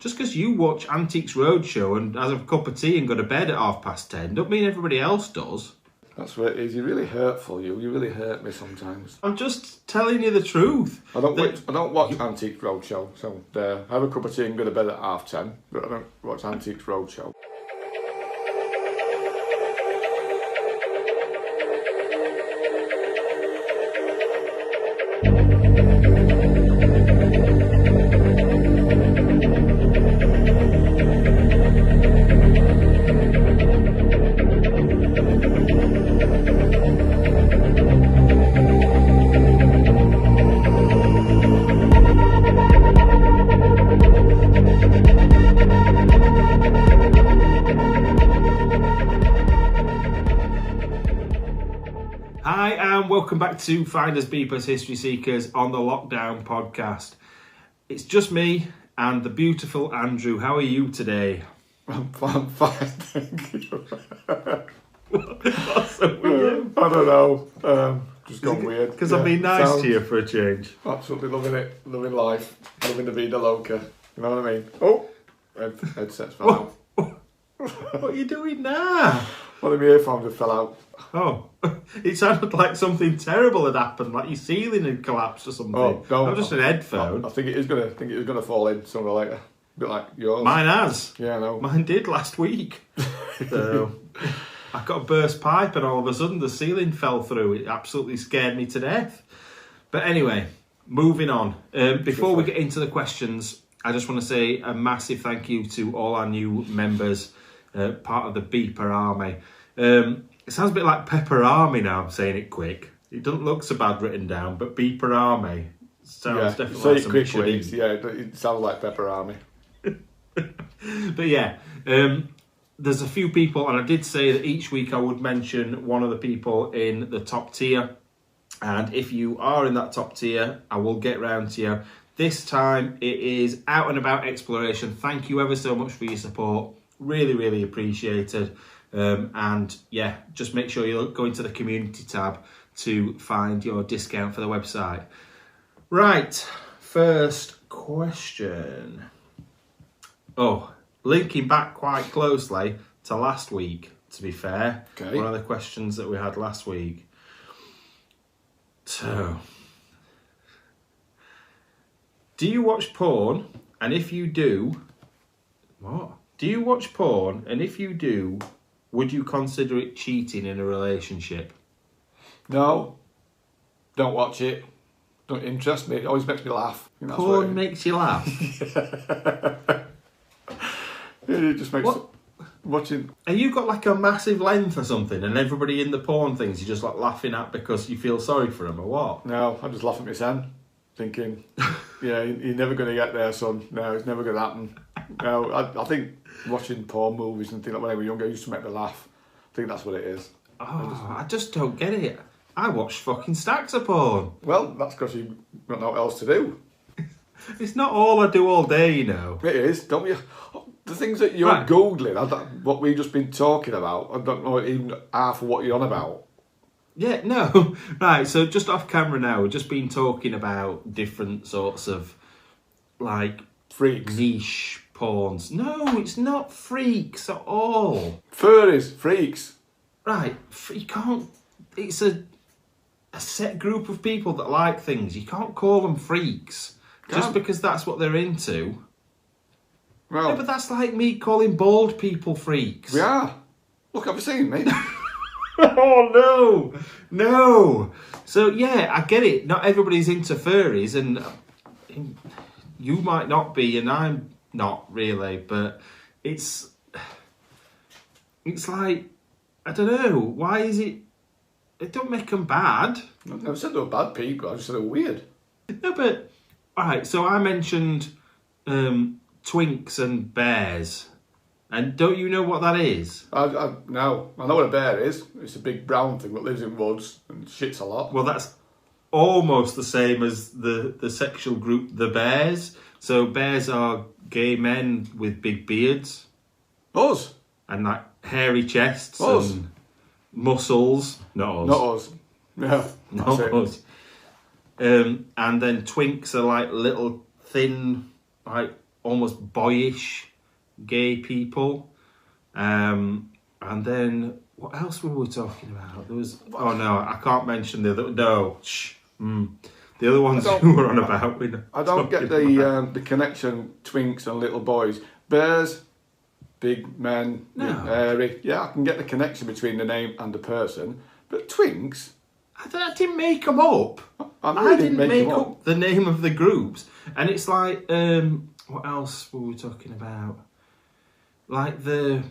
Just because you watch Antiques Roadshow and has a cup of tea and go to bed at 10:30, don't mean everybody else does. That's what it is. You're really hurtful. You really hurt me sometimes. I'm just telling you the truth. I don't watch Antiques Roadshow, so I have a cup of tea and go to bed at 10:30, but I don't watch Antiques Roadshow. Hi and welcome back to Findersbeepers History Seekers on the Lockdown podcast. It's just me and the beautiful Andrew. How are you today? I'm fine, thank you. What's so weird? I don't know. Just gone weird. Because I've been nice to you for a change. Absolutely loving it. Loving life. Loving the vida loca. You know what I mean? Oh! Headsets fell out. What are you doing now? One of my earphones have fell out. Oh, it sounded like something terrible had happened, like your ceiling had collapsed or something. Oh, no. Not just an headphone. I think it is gonna fall in sooner or later. A bit like yours. Mine has. Yeah, I know. Mine did last week. So I got a burst pipe and all of a sudden the ceiling fell through. It absolutely scared me to death. But anyway, moving on. Before we get into the questions, I just want to say a massive thank you to all our new members, part of the Beeper Army. It sounds a bit like Pepper Army now, I'm saying it quick. It doesn't look so bad written down, but Beeper Army sounds definitely like something quickly. Yeah, it sounds like Pepper Army. But yeah, there's a few people, and I did say that each week I would mention one of the people in the top tier. And if you are in that top tier, I will get round to you. This time it is Out and About Exploration. Thank you ever so much for your support. Really, really appreciated. And yeah, just make sure you go into the community tab to find your discount for the website. Right, first question. Oh, linking back quite closely to last week, to be fair. Okay. One of the questions that we had last week. So, do you watch porn? And if you do, what? Do you watch porn? And if you do, would you consider it cheating in a relationship? No. Don't watch it. Don't interest me. It always makes me laugh. Porn makes you laugh? It just makes What? Watching. Have you got like a massive length or something and everybody in the porn things you're just like laughing at because you feel sorry for them or what? No, I just laugh at my son, thinking, yeah, you're never going to get there, son. No, it's never going to happen. No, I think watching porn movies and things like when I was younger used to make me laugh. I think that's what it is. Oh, I just don't get it. I watch fucking stacks of porn. Well, that's because you've got nothing else to do. It's not all I do all day, you know. It is, don't you? The things that you're Right. Googling, what we've just been talking about, I don't know even half of what you're on about. Yeah, no. Right, so just off camera now, we've just been talking about different sorts of, like, Freaks. niche porns. No, it's not freaks at all. Furries, freaks. Right, you can't... It's a set group of people that like things. You can't call them freaks. Just because that's what they're into. Well, No, but that's like me calling bald people freaks. we are. Look, have you seen me? Oh, no. So, yeah, I get it. Not everybody's into furries, and you might not be, and I'm not really, but it's like, I don't know, why is it don't make them bad. I've never said they were bad people, I just said they were weird. No, but, alright, so I mentioned twinks and bears, and don't you know what that is? No, I know what a bear is. It's a big brown thing that lives in woods and shits a lot. Well, that's almost the same as the sexual group, the bears. So bears are gay men with big beards. Us? And like hairy chests Us? and muscles. Not us. Not us. Yeah, Not that's it. us. And then twinks are like little thin, like almost boyish gay people. And then what else were we talking about? There was I can't mention the other. No, the other ones who were on about. I don't get the connection. Twinks and little boys, bears, big men, hairy. Yeah, I can get the connection between the name and the person, but twinks. I didn't make them up. I didn't make up the name of the groups, and it's like what else were we talking about? Like the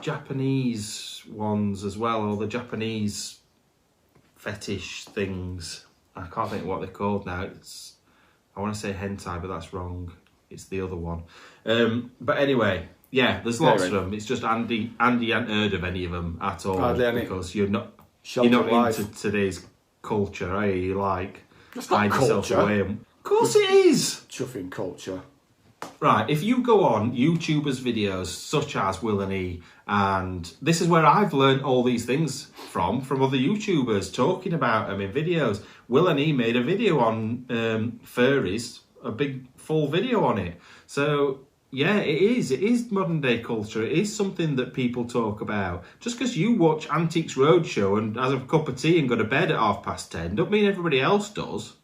Japanese ones as well, or the Japanese fetish things. I can't think of what they're called now. I want to say hentai, but that's wrong. It's the other one. But anyway, yeah, there's lots of them. It's just Andy hadn't heard of any of them at all because you're not into today's culture, are you? Like, that's not culture. Away. Of course it is. Chuffing culture. Right, if you go on YouTubers' videos such as Will and E, and this is where I've learned all these things from other YouTubers talking about them in videos. Will and E made a video on furries, a big full video on it. So yeah, it is modern day culture. It is something that people talk about. Just because you watch Antiques Roadshow and has a cup of tea and go to bed at 10:30, don't mean everybody else does.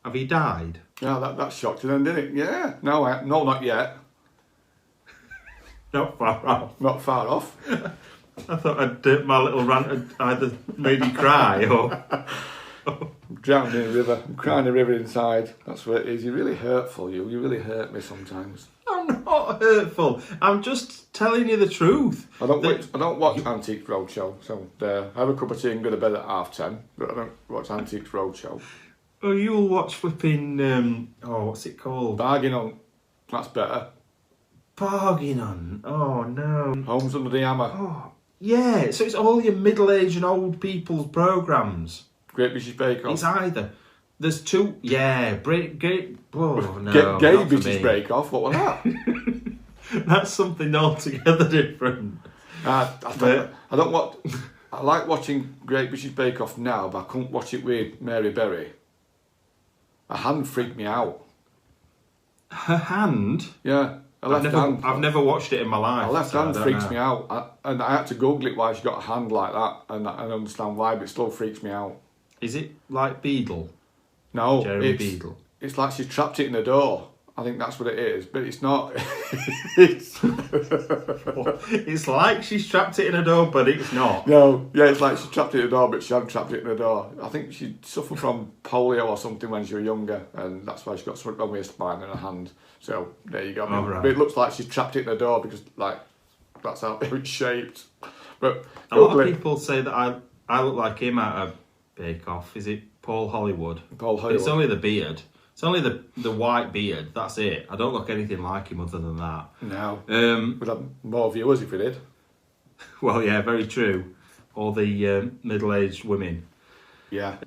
Have he died? Yeah, that shocked you then, didn't it? Yeah. No, not yet. Not far off. Not far off. I thought my little rant had either made you cry or... I'm drowning in a river. I'm crying a river inside. That's what it is. You're really hurtful, you. You really hurt me sometimes. I'm not hurtful. I'm just telling you the truth. I don't watch Antiques Roadshow. So I have a cup of tea and go to bed at 10:30. But I don't watch Antiques Roadshow. Oh, you'll watch flipping... what's it called? Bargain on. That's better. Bargain on? Oh, no. Homes Under the Hammer. Oh, yeah. So it's all your middle-aged and old people's programmes. Great British Bake Off. It's either... There's two... Yeah. Great... Oh, no. Gay British Bake Off? What was that? That's something altogether different. I like watching Great British Bake Off now, but I couldn't watch it with Mary Berry. Her hand freaked me out. Her hand? Yeah. I've never watched it in my life. Her left hand freaks me out. And I had to Google it why she got a hand like that. And I understand why, but it still freaks me out. Is it like Beadle? No. Jeremy Beadle. It's like she's trapped it in the door. I think that's what it is, but it's not. It's like she's trapped it in a door, but it's not. No, yeah, it's like she trapped it in a door, but she hadn't trapped it in a door. I think she suffered from polio or something when she was younger, and that's why she got something wrong with her spine and her hand. So there you go. Right. But it looks like she's trapped it in a door because, like, that's how it's shaped. But a lot of people say that I look like him out of Bake Off. Is it Paul Hollywood? Paul Hollywood. It's only the beard. It's only the white beard, that's it. I don't look anything like him other than that. No. We'd have more viewers if we did. Well, yeah, very true. Or the middle-aged women. Yeah.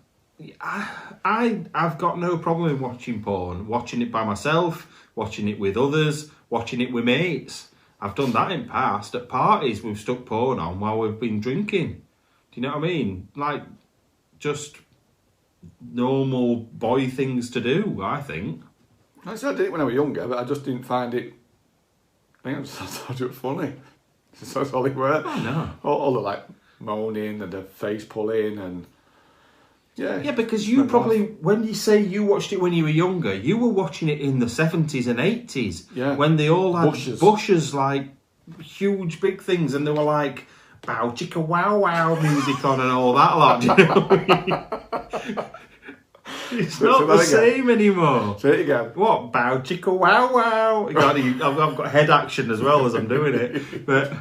I've got no problem in watching porn. Watching it by myself, watching it with others, watching it with mates. I've done that in past. At parties, we've stuck porn on while we've been drinking. Do you know what I mean? Like, just... normal boy things to do, I think. I said I did it when I was younger, but I just didn't find it. I thought it was funny. That's all it were. Oh, no. All the like moaning and the face pulling and yeah, because you probably when you say you watched it when you were younger, you were watching it in the 70s and 80s. Yeah. When they all had bushes like huge big things, and they were like bow chicka wow wow music on and all that lot. Do you know what I mean? It's not the same anymore. Say it again. What? Bow chicka wow wow. I've got head action as well as I'm doing it. But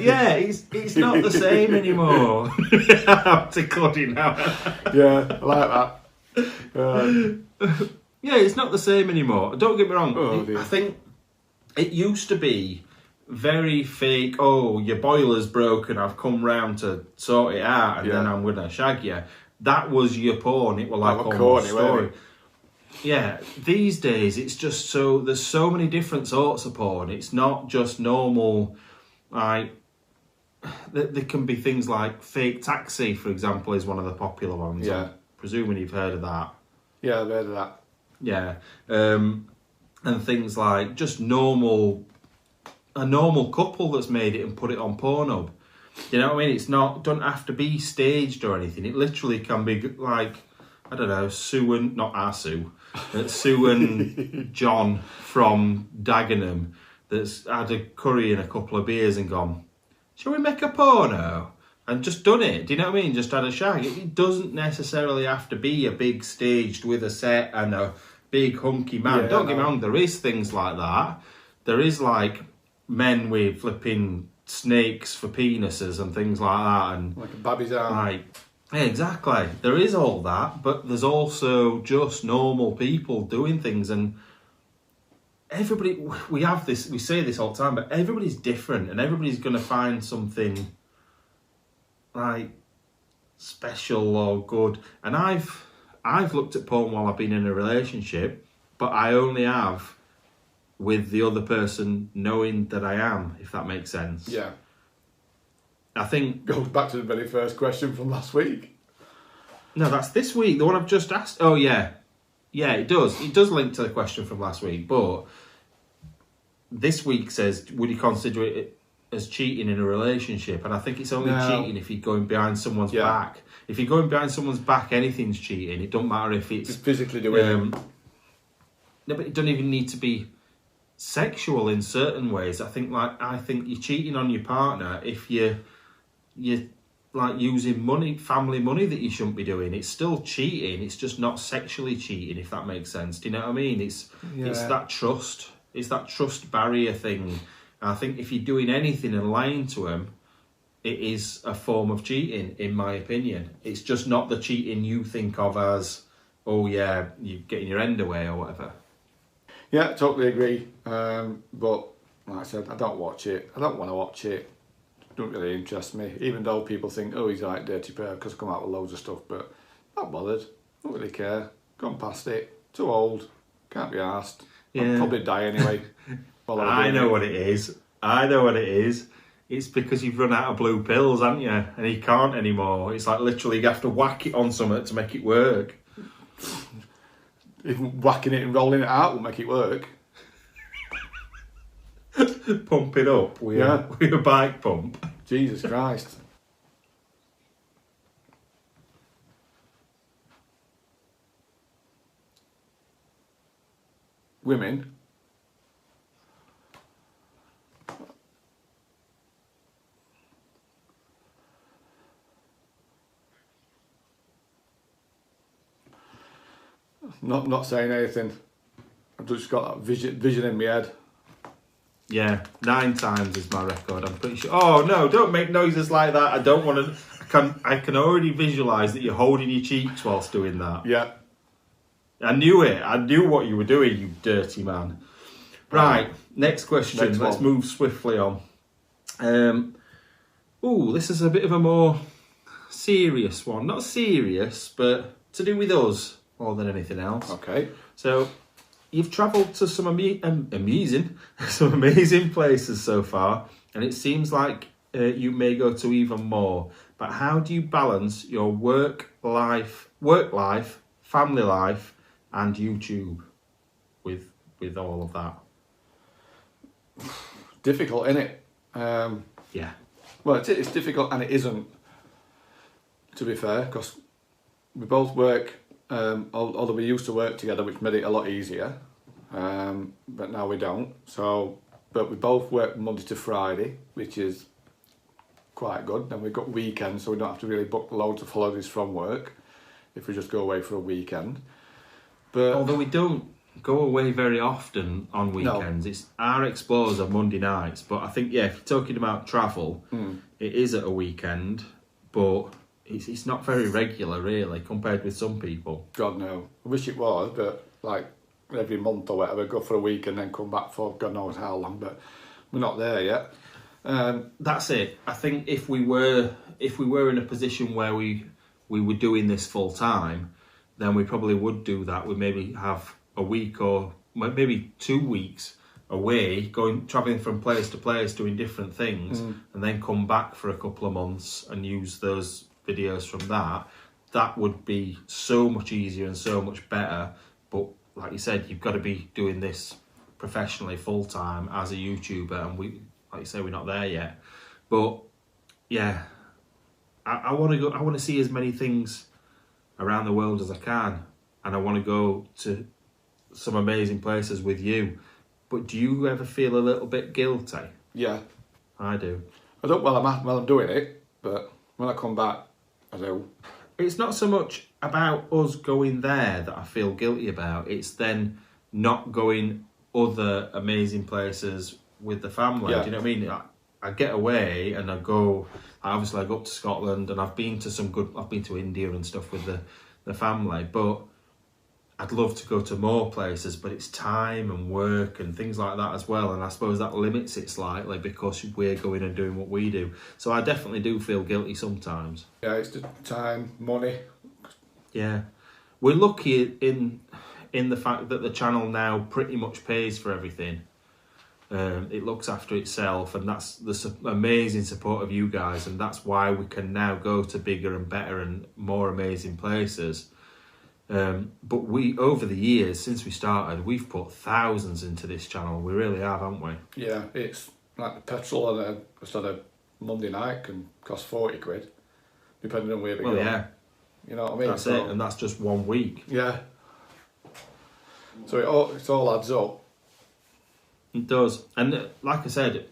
yeah, it's not the same anymore. I'm tickled now. Yeah, I like that. Yeah, it's not the same anymore. Don't get me wrong. Oh, dear. I think it used to be very fake. Oh, your boiler's broken. I've come round to sort it out, and then I'm gonna shag you. That was your porn. It was like almost story. Yeah, these days it's just so there's so many different sorts of porn. It's not just normal. Like there can be things like fake taxi, for example, is one of the popular ones. Yeah. I'm presuming you've heard of that. Yeah, I've heard of that. Yeah. And things like just a normal couple that's made it and put it on Pornhub. You know what I mean? It's don't have to be staged or anything. It literally can be like, I don't know, Sue and John from Dagenham that's had a curry and a couple of beers and gone, shall we make a porno? And just done it. Do you know what I mean? Just had a shag. It doesn't necessarily have to be a big staged with a set and a big hunky man. Yeah, Don't get me wrong, there is things like that. There is like men with flipping snakes for penises and things like that. And like a baby's arm. yeah, exactly. There is all that, but there's also just normal people doing things. And everybody, we say this all the time, but everybody's different and everybody's going to find something like special or good. And I've looked at porn while I've been in a relationship, but I only have with the other person knowing that I am, if that makes sense. Yeah. I think Goes back to the very first question from last week. No, that's this week. The one I've just asked. Oh yeah, it does. It does link to the question from last week, but this week says, would you consider it as cheating in a relationship? And I think it's only cheating if you're going behind someone's back. If you're going behind someone's back, anything's cheating. It don't matter if it's just physically doing it. No, but it doesn't even need to be sexual in certain ways. I think you're cheating on your partner if you're like using money, family money that you shouldn't be doing. It's still cheating. It's just not sexually cheating, if that makes sense. Do you know what I mean? It's that trust. It's that trust barrier thing. And I think if you're doing anything and lying to them, it is a form of cheating, in my opinion. It's just not the cheating you think of as, oh yeah, you're getting your end away or whatever. Yeah, totally agree. But like I said, I don't watch it. I don't want to watch it. It don't really interest me. Even though people think, oh, he's like dirty pair because I come out with loads of stuff, but not bothered. Don't really care. Gone past it. Too old. Can't be arsed. I'll probably die anyway. I know what it is. It's because you've run out of blue pills, haven't you? And you can't anymore. It's like literally you have to whack it on something to make it work. Even whacking it and rolling it out will make it work. Pump it up with a bike pump. Jesus Christ. Women. Not saying anything. I've just got that vision in my head. Yeah, 9 times is my record. I'm pretty sure. Oh no! Don't make noises like that. I don't want to. I can already visualise that you're holding your cheeks whilst doing that. Yeah. I knew it. I knew what you were doing, you dirty man. Right. Next question. Let's move swiftly on. This is a bit of a more serious one. Not serious, but to do with us more than anything else. Okay. So, you've travelled to some amazing places so far, and it seems like you may go to even more. But how do you balance your work life, family life, and YouTube with all of that? Difficult, isn't it? Yeah. Well, it's difficult, and it isn't. To be fair, because we both work. Although we used to work together, which made it a lot easier, but now we don't. So, but we both work Monday to Friday, which is quite good. Then we've got weekends, so we don't have to really book loads of holidays from work if we just go away for a weekend. But although we don't go away very often on weekends, it's our explores are Monday nights. But I think if you're talking about travel, it is at a weekend, but it's not very regular, really, compared with some people. God, no. I wish it was, but like every month or whatever, go for a week and then come back for God knows how long. But we're not there yet. That's it. I think if we were in a position where we were doing this full time, then we probably would do that. We'd maybe have a week or maybe 2 weeks away, travelling from place to place, doing different things, and then come back for a couple of months and use those videos from that that would be so much easier and so much better. But like you said, you've got to be doing this professionally, full time as a YouTuber, and we, like you say, we're not there yet. But yeah, I want to go. I want to see as many things around the world as I can, and I want to go to some amazing places with you. But do you ever feel a little bit guilty? Yeah, I do. I don't. Well, I'm doing it, but when I come back, I do. It's not so much about us going there that I feel guilty about. It's then not going other amazing places with the family. Yeah. Do you know what I mean? I get away and I go. Obviously, I go up to Scotland, and I've been to I've been to India and stuff with the family. But I'd love to go to more places, but it's time and work and things like that as well. And I suppose that limits it slightly because we're going and doing what we do. So I definitely do feel guilty sometimes. Yeah, it's just time, money. Yeah, we're lucky in the fact that the channel now pretty much pays for everything. It looks after itself, and that's the amazing support of you guys, and that's why we can now go to bigger and better and more amazing places. But we, over the years since we started, we've put thousands into this channel. We really have, haven't we? Yeah, it's like the petrol on a Monday night can cost 40 quid, depending on where we go. Yeah, you know what I mean. That's it, and that's just 1 week. Yeah. So it all adds up. It does, and like I said,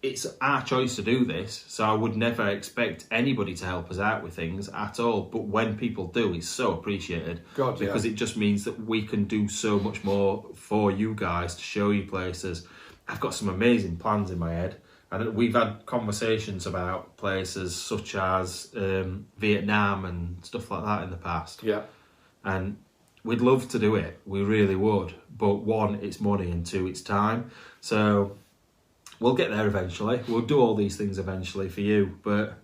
it's our choice to do this, so I would never expect anybody to help us out with things at all. But when people do, it's so appreciated. God, because it just means that we can do so much more for you guys to show you places. I've got some amazing plans in my head, and we've had conversations about places such as Vietnam and stuff like that in the past. Yeah. And we'd love to do it, we really would. But one, it's money, and two, it's time. So we'll get there eventually. We'll do all these things eventually for you. But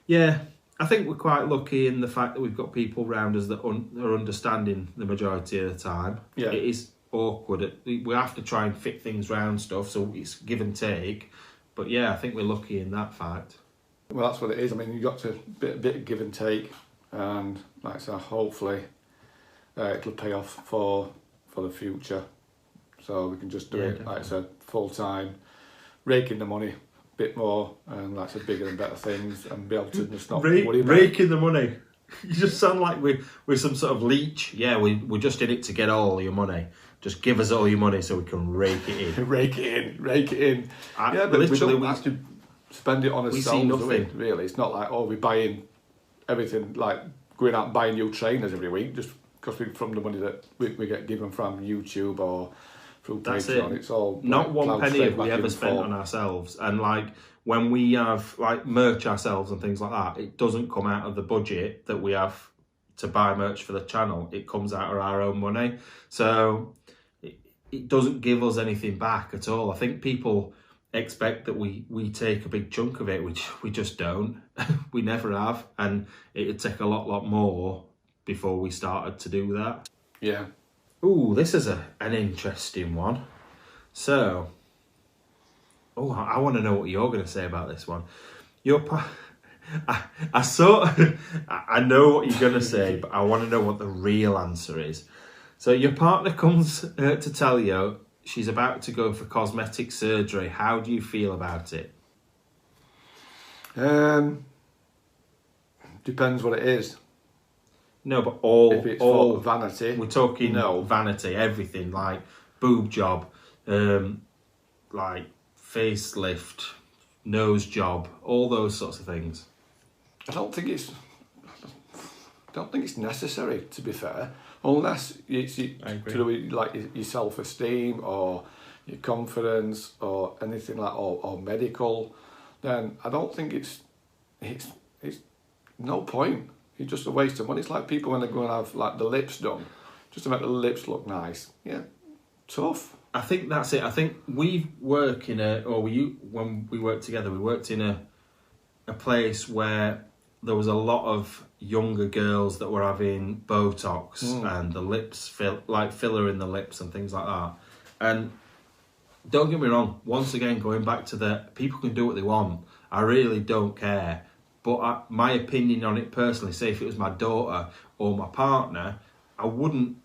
yeah, I think we're quite lucky in the fact that we've got people around us that are understanding the majority of the time. Yeah. It is awkward. We have to try and fit things around stuff, so it's give and take. But yeah, I think we're lucky in that fact. Well, that's what it is. I mean, you've got to bit of give and take, and like I said, hopefully it'll pay off for the future. So we can just do it, definitely. like I said, full time, rake in the money a bit more, and like I said, bigger and better things, and be able to just not worry about it. Raking the money. You just sound like we're some sort of leech. Yeah, we're just in it to get all your money. Just give us all your money so we can rake it in. Rake it in. Yeah, but literally, we don't have to spend it on ourselves, do we? nothing. Really, it's not like, oh, we're buying everything, like going out and buying new trainers every week, just because from the money that we get given from YouTube or through That's Patreon. it. It's all Not like, one plowed penny straight have we back ever in spent for- on ourselves. And like when we have like merch ourselves and things like that, it doesn't come out of the budget that we have to buy merch for the channel. It comes out of our own money. So it doesn't give us anything back at all. I think people expect that we take a big chunk of it, which we just don't. We never have. And it would take a lot more before we started to do that. Yeah. Ooh, this is an interesting one. So, I want to know what you're going to say about this one. I know what you're going to say, but I want to know what the real answer is. So your partner comes to tell you she's about to go for cosmetic surgery. How do you feel about it? Depends what it is. No, but If it's for vanity, we're talking no. vanity, everything like boob job, like facelift, nose job, all those sorts of things. I don't think it's necessary, to be fair, unless it's to do with like your self-esteem or your confidence or anything like or medical. Then I don't think it's no point. It's just a waste of money. It's like people when they go and have like the lips done, just to make the lips look nice. Yeah, tough. I think that's it. I think when we worked together, we worked in a place where there was a lot of younger girls that were having Botox and the lips filler in the lips and things like that. And don't get me wrong, once again, going back to the people can do what they want. I really don't care. But my opinion on it personally, say if it was my daughter or my partner, I wouldn't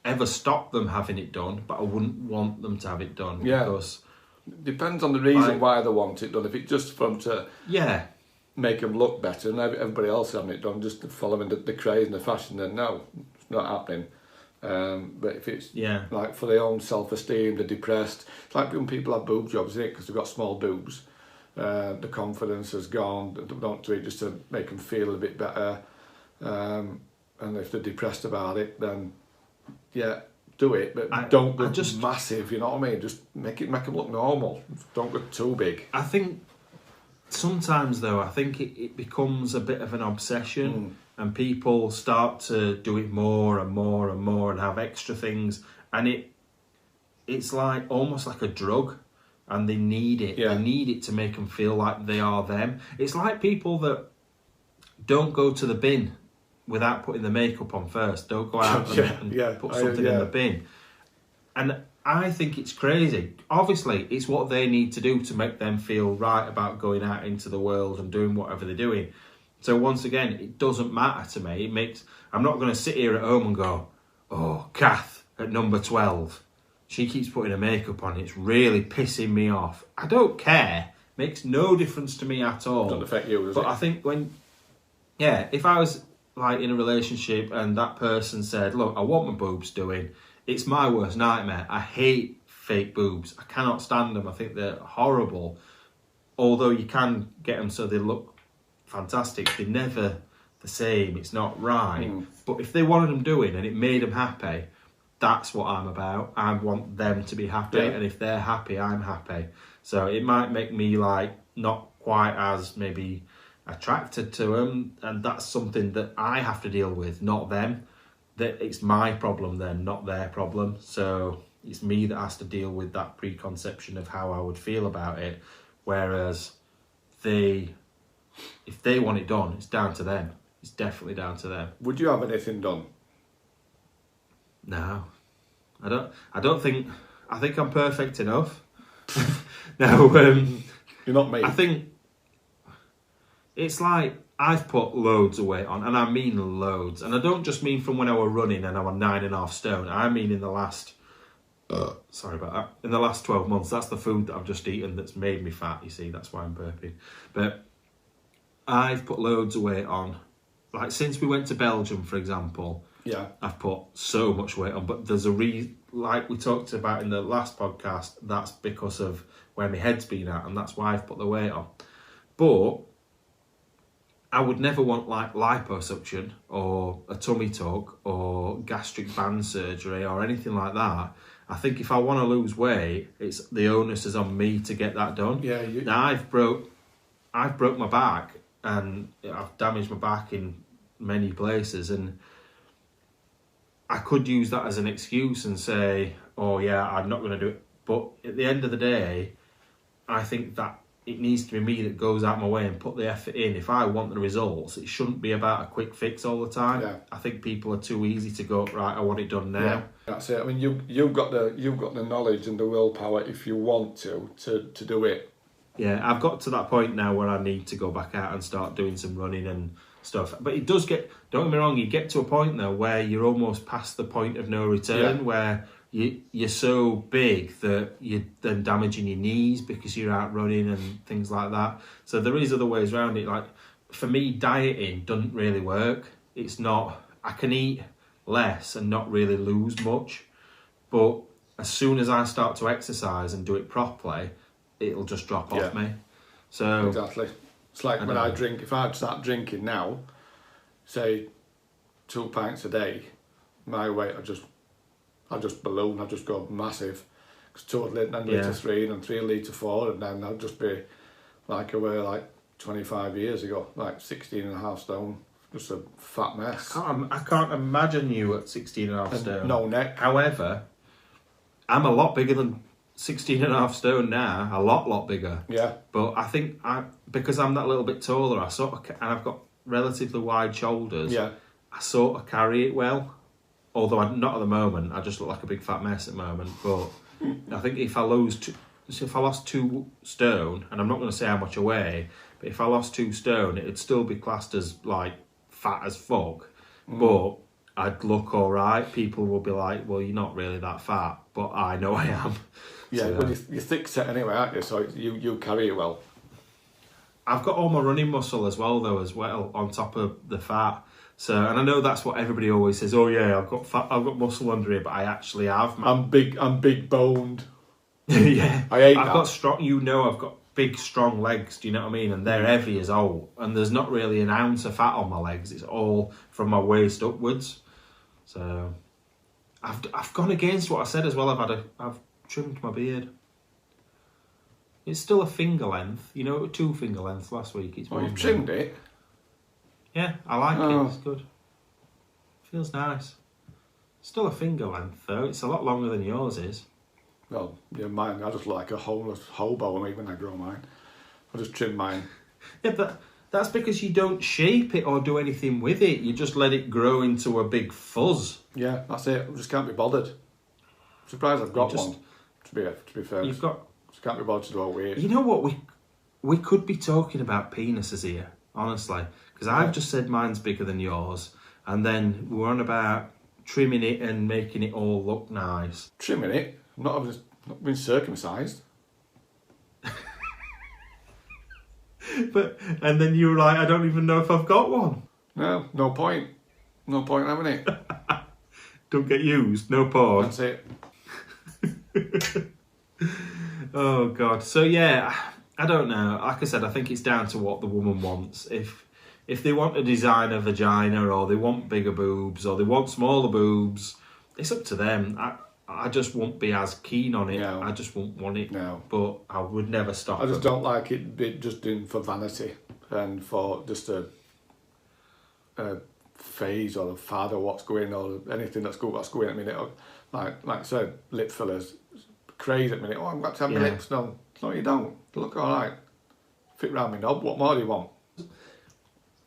ever stop them having it done, but I wouldn't want them to have it done. Yeah. Because depends on the reason why they want it done. If it's just for them to make them look better and everybody else having it done, just following the craze and the fashion, then no, it's not happening. But if it's like for their own self-esteem, they're depressed. It's like when people have boob jobs, isn't it? Because they've got small boobs. The confidence has gone. They don't do it just to make them feel a bit better. And if they're depressed about it, then do it, but don't go just massive. You know what I mean? Just make them look normal. Don't go too big. I think sometimes though, it becomes a bit of an obsession, and people start to do it more and more and more, and have extra things, and it's like almost like a drug. And they need it. They need it to make them feel like they are them. It's like people that don't go to the bin without putting the makeup on first. Don't go out and put something in the bin. And I think it's crazy. Obviously, it's what they need to do to make them feel right about going out into the world and doing whatever they're doing. So once again, it doesn't matter to me. I'm not going to sit here at home and go, oh, Kath at number 12. She keeps putting her makeup on. It's really pissing me off. I don't care. Makes no difference to me at all. Doesn't affect you, does it? But I think if I was like in a relationship and that person said, look, I want my boobs doing, it's my worst nightmare. I hate fake boobs. I cannot stand them. I think they're horrible. Although you can get them so they look fantastic, they're never the same. It's not right. But if they wanted them doing and it made them happy, that's what I'm about. I want them to be happy, and if they're happy, I'm happy. So it might make me like not quite as maybe attracted to them, and that's something that I have to deal with, not them. That it's my problem then, not their problem. So it's me that has to deal with that preconception of how I would feel about it. Whereas if they want it done, it's down to them. It's definitely down to them. Would you have anything done? No, I don't think. I think I'm perfect enough. No, you're not me. I think it's like I've put loads of weight on, and I mean loads. And I don't just mean from when I was running and I was 9.5 stone. I mean in the last. Sorry about that. In the last 12 months, that's the food that I've just eaten that's made me fat. You see, that's why I'm burping. But I've put loads of weight on. Like since we went to Belgium, for example. Yeah, I've put so much weight on, but there's a like we talked about in the last podcast, that's because of where my head's been at, and that's why I've put the weight on. But I would never want like liposuction or a tummy tuck or gastric band surgery or anything like that. I think if I want to lose weight, it's the onus is on me to get that done. Yeah. Now I've broke my back, and I've damaged my back in many places, and I could use that as an excuse and say, oh yeah, I'm not going to do it. But at the end of the day, I think that it needs to be me that goes out my way and put the effort in. If I want the results, it shouldn't be about a quick fix all the time. Yeah. I think people are too easy to go, right, I want it done now. Yeah, that's it. I mean, you've got the knowledge and the willpower if you want to do it. Yeah, I've got to that point now where I need to go back out and start doing some running and stuff. But it does get, don't get me wrong, you get to a point though where you're almost past the point of no return, where you're so big that you're then damaging your knees because you're out running and things like that. So there is other ways around it. Like for me, dieting doesn't really work. It's not, I can eat less and not really lose much. But as soon as I start to exercise and do it properly, it'll just drop off me. So exactly. It's like when I drink, if I start drinking now, say 2 pints a day, my weight, I just balloon, I just go massive. Because 2 litre 3 and 3 litre 4, and then I'll just be like I were like 25 years ago, like 16.5 stone, just a fat mess. I can't imagine you at 16.5 stone. No neck. However, I'm a lot bigger than 16.5 stone now, a lot bigger. Yeah. But I think because I'm that little bit taller, and I've got relatively wide shoulders. Yeah. I sort of carry it well, although I'm not at the moment. I just look like a big fat mess at the moment. But I think if I lost 2 stone, and I'm not going to say how much I weigh, But if I lost 2 stone, it'd still be classed as like fat as fuck. But I'd look all right. People will be like, well, you're not really that fat, but I know I am. Yeah, but you're thick set anyway, aren't you? So you carry it well. I've got all my running muscle as well, on top of the fat. So, and I know that's what everybody always says. Oh yeah, I've got muscle under here, but I actually have. I'm big boned. Yeah, I hate I've that. got strong. I've got big, strong legs. Do you know what I mean? And they're heavy as all. And there's not really an ounce of fat on my legs. It's all from my waist upwards. So, I've gone against what I said as well. I've trimmed my beard. It's still a finger length. You know, 2 finger lengths last week. It's You've trimmed it? Yeah, I like it. It's good. Feels nice. Still a finger length though. It's a lot longer than yours is. Well, yeah, mine. I just look like a homeless hobo when I grow mine. I just trim mine. Yeah, but that's because you don't shape it or do anything with it. You just let it grow into a big fuzz. Yeah, that's it. I just can't be bothered. I'm surprised I've got one. To be fair, You've got. Just can't be bothered to do all weird. You know what? We could be talking about penises here, honestly, because I've just said mine's bigger than yours, and then we're on about trimming it and making it all look nice. Trimming it? Not been circumcised. And then you were like, I don't even know if I've got one. No point. No point having it. Don't get used, no porn. That's it. Oh God. So yeah, I don't know. Like I said, I think it's down to what the woman wants. If they want a designer vagina, or they want bigger boobs, or they want smaller boobs, it's up to them. I just won't be as keen on it. No. I just won't want it. No. But I would never stop. I just don't like it just doing for vanity and for just a phase or a fad or what's going or anything that's going at the minute. Like I said, lip fillers, crazy at the minute. Oh, I'm about to have my lips done. No, you don't. They look all right. Fit round my knob. What more do you want?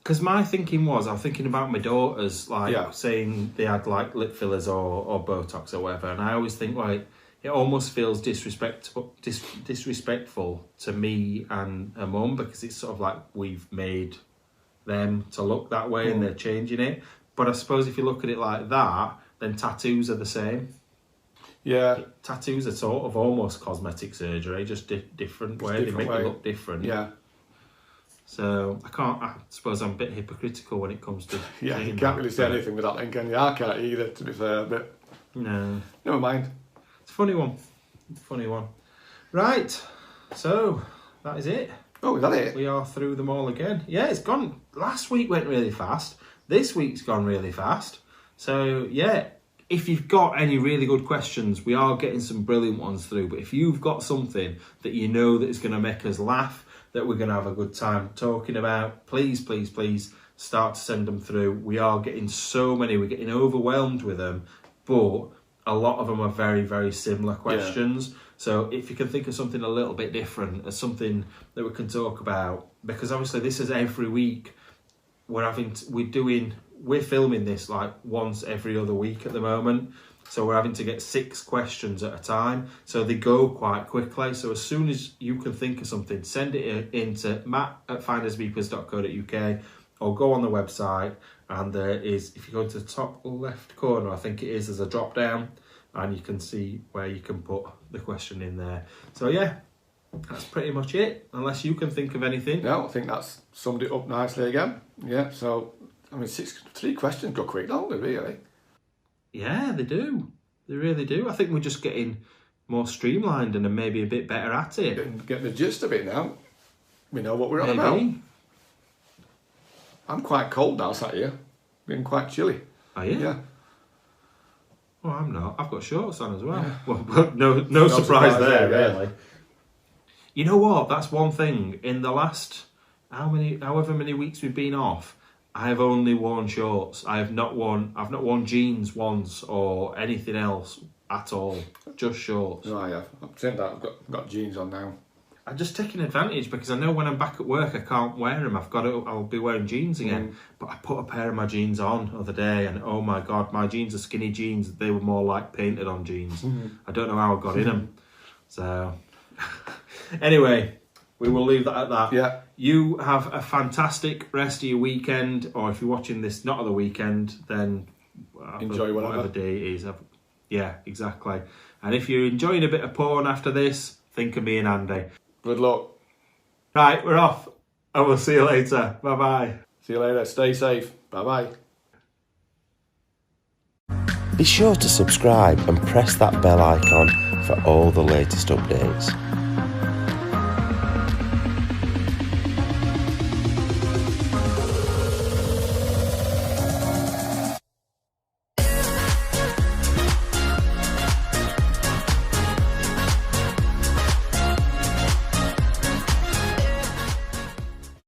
Because my thinking was, I'm thinking about my daughters, saying they had like lip fillers or Botox or whatever, and I always think like it almost feels disrespectful to me and her mum, because it's sort of like we've made them to look that way and they're changing it. But I suppose if you look at it like that, then tattoos are the same. Yeah. Tattoos are sort of almost cosmetic surgery, just different way. They make you look different. Yeah. So I suppose I'm a bit hypocritical when it comes to... Yeah, you can't really say anything with that then, can you? I can't either, to be fair, but... No. Never mind. It's a funny one. Right, so that is it. Oh, is that it? We are through them all again. Yeah, it's gone. Last week went really fast. This week's gone really fast. So, yeah, if you've got any really good questions, we are getting some brilliant ones through. But if you've got something that you know that is going to make us laugh, that we're going to have a good time talking about, please start to send them through. We are getting so many. We're getting overwhelmed with them. But a lot of them are very, very similar questions. Yeah. So if you can think of something a little bit different, as something that we can talk about, because obviously this is every week. We're filming this like once every other week at the moment. So we're having to get 6 questions at a time. So they go quite quickly. So as soon as you can think of something, send it in to matt@findersbeepers.co.uk or go on the website. And there is, if you go to the top left corner, I think it is, there's a drop down and you can see where you can put the question in there. So yeah, that's pretty much it, unless you can think of anything. No, I think that's summed it up nicely again. Yeah, so, I mean, 3 questions go quick, don't they, really? Yeah, they do. They really do. I think we're just getting more streamlined and maybe a bit better at it. Getting the gist of it now. We know what we're on about. I'm quite cold now, sat here. Being quite chilly. Are you? Yeah. Well, I'm not. I've got shorts on as well. Yeah. Well, no surprise there, really. You know what? That's one thing. In the last however many weeks we've been off, I have only worn shorts. I've not worn jeans once or anything else at all. Just shorts. No, I have. I've said that. I've got jeans on now. I'm just taking advantage because I know when I'm back at work I can't wear them. I'll be wearing jeans again. But I put a pair of my jeans on the other day and oh my God, my jeans are skinny jeans. They were more like painted on jeans. I don't know how I got in them. So anyway, We will leave that at that. Yeah. You have a fantastic rest of your weekend, or if you're watching this not on the weekend, then enjoy whatever day it is. Yeah, exactly. And if you're enjoying a bit of porn after this, think of me and Andy. Good luck. Right, we're off. And we'll see you later. Bye-bye. See you later. Stay safe. Bye-bye. Be sure to subscribe and press that bell icon for all the latest updates.